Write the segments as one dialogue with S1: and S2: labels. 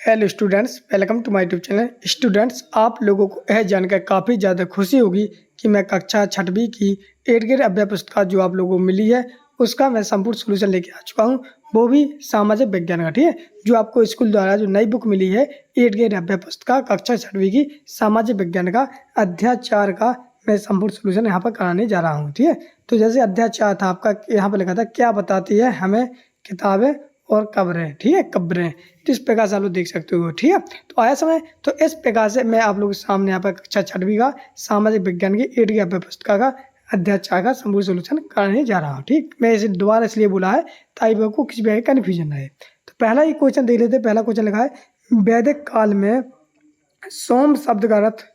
S1: Hello students, welcome to my YouTube channel. Students, आप लोगों को यह जानकर काफ़ी ज़्यादा खुशी होगी कि मैं कक्षा 6वीं की 8 ग्रेड अभ्यास पुस्तिका जो आप लोगों को मिली है उसका मैं संपूर्ण सोल्यूशन लेके आ चुका हूँ, वो भी सामाजिक विज्ञान का। ठीक है, जो आपको स्कूल द्वारा जो नई बुक मिली है 8 ग्रेड अभ्यास पुस्तिका कक्षा 6वीं की सामाजिक विज्ञान का अध्याय 4 का मैं संपूर्ण सोल्यूशन यहाँ पर कराने जा रहा हूँ। ठीक है, तो जैसे अध्याय 4 था आपका, यहाँ पर लिखा था क्या बताती है हमें किताबें और कब्रें। ठीक है, कब्रें, तो इस प्रकार से आप लोग देख सकते हो। ठीक है, तो आया समय, तो इस प्रकार से मैं आप लोगों के सामने यहाँ पर कक्षा 6वीं का सामाजिक विज्ञान की 8 की अभ्यास पुस्तिका का अध्याय 4 का संपूर्ण सोल्यूशन कराने जा रहा हूँ। ठीक, मैं इसे दोबारा इसलिए बोला है ताकि आपको किसी भी कन्फ्यूजन रहे। तो पहला ही क्वेश्चन देख लेते हैं। पहला क्वेश्चन लिखा है वैदिक काल में सोम शब्द का अर्थ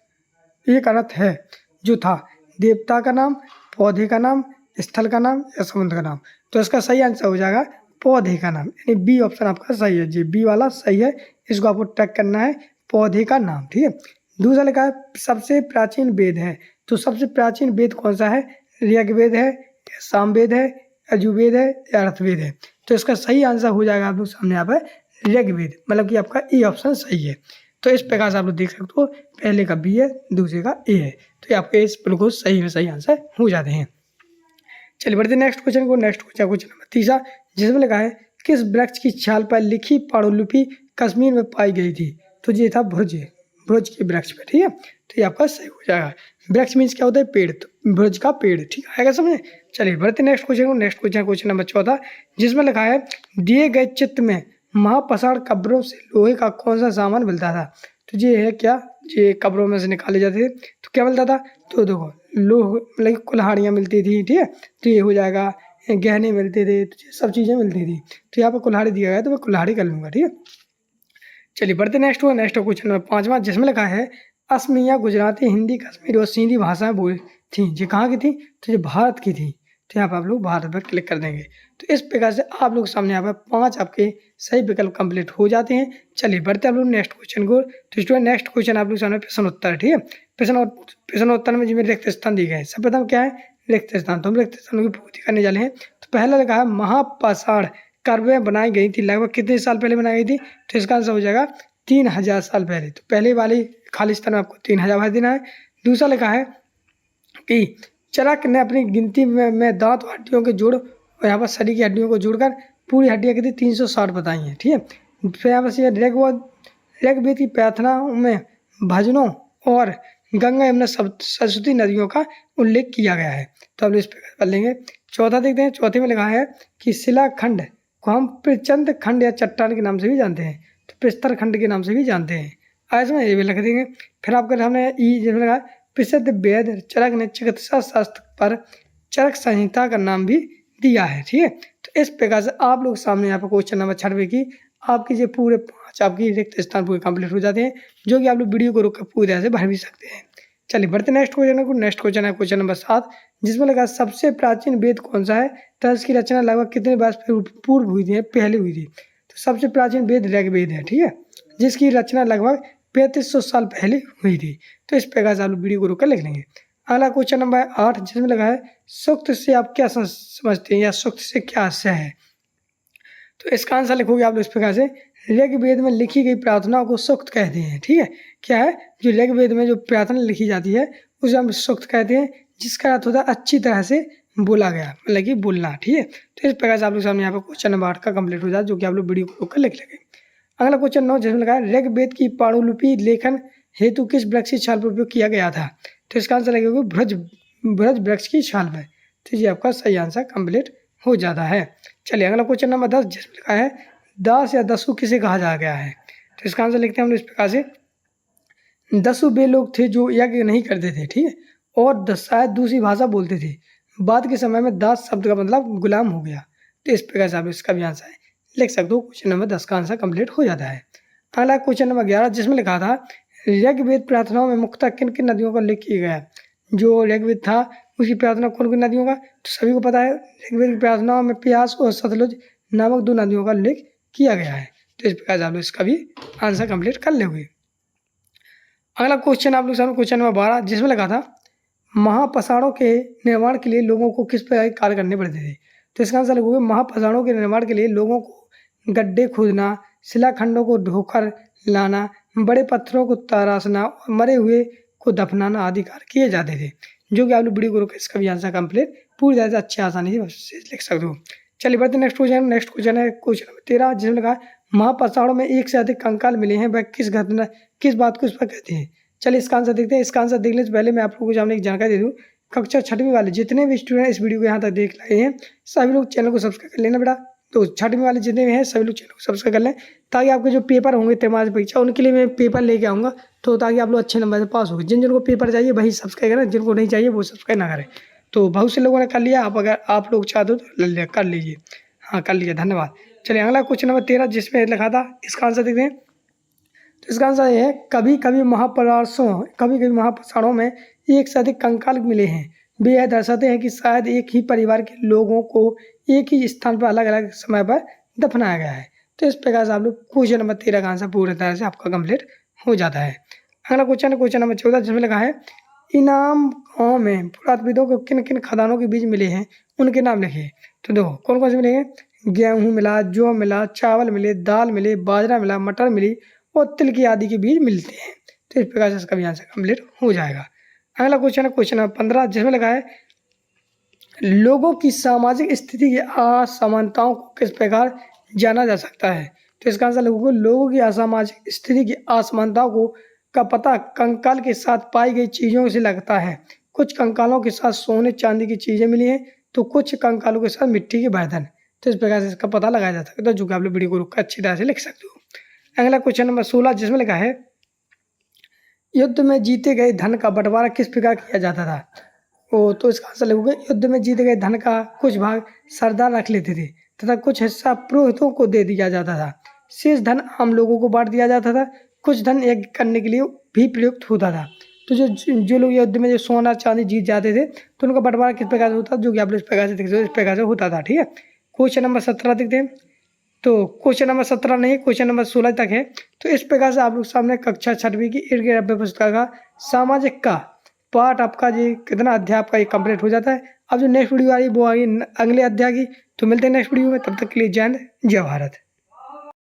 S1: एक अर्थ है जो था देवता का नाम, पौधे का नाम, स्थल का नाम या समुद्र का नाम। तो इसका सही आंसर हो जाएगा पौधे का नाम, यानी बी ऑप्शन आपका सही है जी, बी वाला सही है। इसको आपको ट्रैक करना है, पौधे का नाम। ठीक है, दूसरा लिखा है सबसे प्राचीन वेद है। तो सबसे प्राचीन वेद कौन सा है? ऋग्वेद है, सामवेद है, यजुर्वेद है या अर्थवेद है। तो इसका सही आंसर हो जाएगा आप लोग सामने यहाँ पर ऋग्वेद, मतलब कि आपका ए ऑप्शन सही है। तो इस प्रकार से आप लोग देख सकते हो, पहले का बी है, दूसरे का ए है, तो ये आपके इस बिल्कुल सही में सही आंसर हो जाते हैं। चलिए बढ़ते नेक्स्ट क्वेश्चन को। नेक्स्ट क्वेश्चन नंबर तीसरा, जिसमें लिखा है किस वृक्ष की छाल पर लिखी पांडुलिपि कश्मीर में पाई गई थी? तो ये था भुज, भुज के वृक्ष पे। ठीक है, तो ये आपका सही हो जाएगा। वृक्ष मीन्स क्या होता है? पेड़, तो भुज का पेड़। ठीक आएगा समझे। चलिए बढ़ते नेक्स्ट क्वेश्चन को। नेक्स्ट क्वेश्चन नंबर 14, जिसमें लिखा है दिए गए चित्र में महापाषाण कब्रों से लोहे का कौन सा सामान मिलता था? तो ये है क्या, ये कब्रों में से निकाले जाते थे, तो क्या मिलता था? तो देखो लोह, मतलब कुल्हाड़ियाँ मिलती थी। ठीक है, तो ये हो जाएगा, गहने मिलते थे, तो ये सब चीज़ें मिलती थी। तो यहाँ पर कुल्हाड़ी दिया गया है, तो मैं कुल्हाड़ी कर लूँगा। ठीक है, चलिए बढ़ते नेक्स्ट हुआ। नेक्स्ट क्वेश्चन नंबर 5वां, जिसमें लिखा है असमिया गुजराती, हिंदी, कश्मीरी और सिंधी भाषाएं बोली थी। ये कहाँ की थी? तो ये भारत की थी। तो यहाँ पर आप लोग भारत पर क्लिक कर देंगे। तो इस प्रकार से आप लोग सामने यहाँ पर 5 आपके सही विकल्प कंप्लीट हो जाते हैं। चलिए बढ़ते आप लोग नेक्स्ट क्वेश्चन को। तो स्टूडेंट नेक्स्ट क्वेश्चन आप लोग सामने प्रश्न उत्तर। ठीक है, प्रश्न उत्तर में जिसमें रिक्त स्थान दिए गए हैं। सब प्रथम क्या है? रिक्त स्थान। तो हम रिक्त स्थानों की पूर्ति करने जा रहे हैं। तो पहला लिखा है महापाषाण कब्रें बनाई गई थी लगभग कितने साल पहले बनाई गई थी? तो इसका आंसर हो जाएगा 3000 साल पहले। तो पहले वाली खाली स्थान में आपको 3000 भर देना है। दूसरा लिखा है कि चरक ने अपनी गिनती में दांत और हड्डियों के जोड़ और यहाँ पर शरीर की हड्डियों को जोड़कर पूरी हड्डियाँ कितनी 360 बताई हैं। ठीक है, फिर यहाँ पर ऋग्वेद की प्रार्थनाओं में भजनों और गंगा यमुना सरस्वती नदियों का उल्लेख किया गया है। तो अब इस प्रकार पढ़ लेंगे। चौथा देखते हैं। चौथे में लिखा है कि शिलाखंड को हम प्रचंड खंड या चट्टान के नाम से भी जानते हैं, तो प्रस्तर खंड के नाम से भी जानते हैं। आज में ये भी लिख देंगे। फिर आपके सामने ई जिसमें लगा प्रसिद्ध वेद चरक ने चिकित्सा शास्त्र पर चरक संहिता का नाम भी दिया है। ठीक है, तो इस प्रकार से आप लोग सामने यहाँ पर क्वेश्चन नंबर 6वीं की आपकी ये पूरे 5 आपकी रिक्त स्थान पूरे कंप्लीट हो जाते हैं, जो कि आप लोग वीडियो को रोक कर पूरी तरह से भर भी सकते हैं। चलिए बढ़ते नेक्स्ट क्वेश्चन को। नेक्स्ट क्वेश्चन है क्वेश्चन नंबर 7, जिसमें लगा सबसे प्राचीन वेद कौन सा है? तो इसकी रचना लगभग कितने वर्ष पूर्व हुई थी, पहले हुई थी? तो सबसे प्राचीन वेद ऋग्वेद है। ठीक है, जिसकी रचना लगभग 3500 साल पहले हुई थी। तो इस प्रकार से आप लोग वीडियो को रोक कर लिख लेंगे। अगला क्वेश्चन नंबर 8, जिसमें लगा है सूक्त से आप क्या समझते हैं या सूक्त से क्या आशय है? तो इसका आंसर लिखोगे आप लोग इस प्रकार से, ऋग्वेद में लिखी गई प्रार्थनाओं को सूक्त कहते हैं। ठीक है, क्या है? जो ऋग्वेद में जो प्रार्थना लिखी जाती है उसे हम सूक्त कहते हैं, जिसका अर्थ होता है अच्छी तरह से बोला गया, मतलब कि बोलना। ठीक है, तो इस प्रकार से आप लोग सामने यहाँ पर क्वेश्चन नंबर 8 का कंप्लीट हो जाए, जो कि आप लोग वीडियो को रोक कर लिख लेंगे। अगला क्वेश्चन 9, जिसमें लगा है ऋग्वेद की पांडुलिपि लेखन हेतु किस वृक्ष की छाल पर उपयोग किया गया था? तो इसका आंसर लगेगा भ्रज वृक्ष की छाल पर। तो ये आपका सही आंसर कंप्लीट हो जाता है। चलिए अगला क्वेश्चन नंबर 10, जिसमें लिखा है दास या दस्यु किसे कहा जा गया है? तो इसका आंसर लिखते हैं हम लोग इस प्रकार से, दस्यु वे लोग थे जो यज्ञ नहीं करते थे। ठीक है, और शायद दूसरी भाषा बोलते थे। बाद के समय में दास शब्द का मतलब गुलाम हो गया। तो इस प्रकार से आप इसका भी आंसर लिख सकते हो। क्वेश्चन नंबर 10 का आंसर कंप्लीट हो जाता है। अगला क्वेश्चन नंबर 11, जिसमें लिखा था ऋग्वेद प्रार्थनाओं में मुख्यतः किन किन नदियों का उल्लेख किया गया है? जो ऋग्वेद था उसकी प्रार्थना कौन किन नदियों का? तो सभी को पता है, ऋग्वेद की प्रार्थनाओं में प्यास और सतलुज नामक 2 नदियों का उल्लेख किया गया है। तो इस प्रकार से आप लोग इसका भी आंसर कंप्लीट कर लोगे। अगला क्वेश्चन आप लोग सामने क्वेश्चन नंबर 12, जिसमें लगा था महापाषाणों के निर्माण के लिए लोगों को किस प्रकार के कार्य करने पड़ते थे? तो इसका आंसर लिखोगे महापाषाणों के निर्माण के लिए लोगों को गड्ढे खोदना, शिलाखंडों को ढोकर लाना, बड़े पत्थरों को तराशना और मरे हुए को दफनाना आदि कार्य किए जाते थे। जो कि आप लोग वीडियो को रोक इसका भी आंसर कंप्लीट पूरी तरह से अच्छी आसानी से लिख सकते हो। चलिए बढ़ते नेक्स्ट क्वेश्चन। नेक्स्ट क्वेश्चन है क्वेश्चन नंबर 13, जिसमें लिखा है महापसाड़ों में एक से अधिक कंकाल मिले हैं, वह किस बात को इस पर कहते हैं। चलिए इसका आंसर देखते हैं। इसका आंसर देखने से पहले मैं आप लोगों को सामने एक जानकारी दे दूँ। कक्षा 6वीं वाले जितने भी स्टूडेंट इस वीडियो को यहाँ तक देख रहे हैं, सभी लोग चैनल को सब्सक्राइब कर लेना बेटा। तो 6वीं वाले जितने भी हैं सभी लोग चैनल को सब्सक्राइब कर लें, ताकि आपके जो पेपर होंगे त्रैमासिक परीक्षा, उनके लिए मैं पेपर लेके आऊँगा, तो ताकि आप लोग अच्छे नंबर से पास हो। जिन जिनको पेपर चाहिए वही सब्सक्राइब करें, जिनको नहीं चाहिए वो सब्सक्राइब ना करें। तो बहुत से लोगों ने कर लिया, अगर आप लोग चाहते हो तो कर लीजिए। हाँ कर लीजिए, धन्यवाद। चलिए अगला क्वेश्चन नंबर 13, जिसमें लिखा था, इसका आंसर देखते हैं। तो इसका आंसर ये है कभी कभी महापसारों में एक से अधिक कंकाल मिले हैं, वे यह दर्शाते हैं कि शायद एक ही परिवार के लोगों को एक ही स्थान पर अलग अलग समय पर दफनाया गया है। तो इस प्रकार से आप लोग क्वेश्चन नंबर 13 का आंसर पूरी तरह से आपका कंप्लीट हो जाता है। अगला क्वेश्चन है क्वेश्चन नंबर 14, जिसमें लिखा है इनाम गाँव में पुरातत्वविदों को किन किन खदानों के बीज मिले हैं, उनके नाम लिखिए। तो देखो कौन कौन से मिलेंगे, गेहूँ मिला, जौ मिला, चावल मिले, दाल मिले, बाजरा मिला, मटर मिली और तिल की आदि के बीज मिलते हैं। तो इस प्रकार से इसका भी आंसर कंप्लीट हो जाएगा। अगला क्वेश्चन है क्वेश्चन नंबर 15, जिसमें लिखा है लोगों की सामाजिक स्थिति की असमानताओं को किस प्रकार जाना जा सकता है। तो इसका आंसर लोगों की असामाजिक स्थिति की असमानताओं को का पता कंकाल के साथ पाई गई चीज़ों से लगता है। कुछ कंकालों के साथ सोने चांदी की चीज़ें मिली हैं, तो कुछ कंकालों के साथ मिट्टी के बर्तन। तो इस प्रकार से इसका पता लगाया जा सकता है, जो कि आप लोग वीडियो को रोककर अच्छी तरह से लिख सकते हो। अगला क्वेश्चन नंबर 16, जिसमें लिखा है युद्ध में जीते गए धन का बंटवारा किस प्रकार किया जाता था। तो इसका आंसर लिखोगे युद्ध में जीते गए धन का कुछ भाग सरदार रख लेते थे तथा कुछ हिस्सा पुरोहितों को दे दिया जाता था। शेष धन आम लोगों को बांट दिया जाता था। कुछ धन यज्ञ करने के लिए भी प्रयुक्त होता था। तो जो लोग युद्ध में जो सोना चांदी जीत जाते थे, तो उनका बंटवारा किस प्रकार से होता था, जो कि आप लोग इस प्रकार से देखते हो, इस प्रकार से होता था। ठीक है, क्वेश्चन नंबर 17 देखते हैं। तो क्वेश्चन नंबर 17 नहीं, क्वेश्चन नंबर 16 तक है। तो इस प्रकार से आप लोग सामने कक्षा 6वीं की 1 पुस्तक का सामाजिक का पार्ट आपका जी कितना अध्याय आपका ये कंप्लीट हो जाता है। अब जो नेक्स्ट वीडियो आ रही है वो आ रही है अगले अध्याय की। तो मिलते हैं नेक्स्ट वीडियो में, तब तक के लिए जय हिंद, जय भारत।